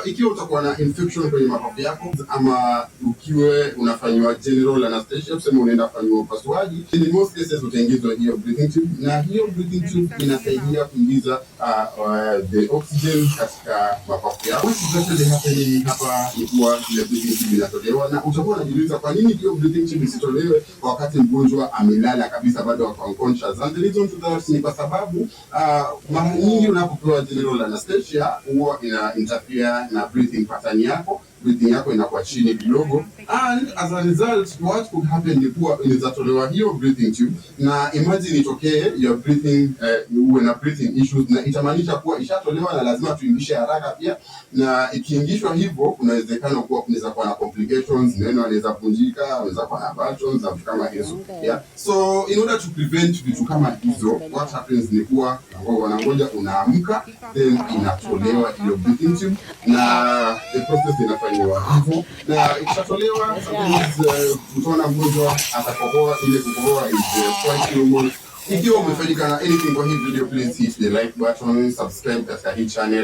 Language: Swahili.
Ikiwa utakuwa na infection kwenye mapafu yako ama ukiwe unafanywa general anesthesia, tuseme unaenda kufanywa upasuaji, in most cases utaingizwa hiyo breathing tube, na hiyo breathing tube inasaidia kuingiza the oxygen katika mapafu yako. What's actually happening hapa ni kuwa ile breathing tube inatolewa, na utakuwa unajiuliza kwa nini hiyo breathing tube isitolewe wakati mgonjwa amelala kabisa bado ako unconscious. And the reason to that ni kwa sababu mara nyingi unapopewa general anesthesia huwa ina interfere na breathing pattern yako, breathing yako inakuwa chini kidogo, and as a result what could happen ni kuwa inawezatolewa hiyo breathing tube, na imagine itokee your breathing uwe na breathing issues, na itamaanisha kuwa ishatolewa na lazima tuingishe haraka pia, na ikiingishwa hivyo kunawezekana kuwa kunaweza kuwa na complications, neno anaweza vunjika, anaweza kuwa na balloons na vitu kama hizo. Yeah, so in order to prevent vitu kama hizo, what happens ni kuwa wanangoja unaamka, then inatolewa hiyo breathing tube, na the process inafanywa hivyo, na ikishatolewa utaona mgonjwa atakohoa. Ile kukohoa is quite normal. Ikiwa umefaidika na anything kwa hii video, please hit the like button, subscribe katika hii channel.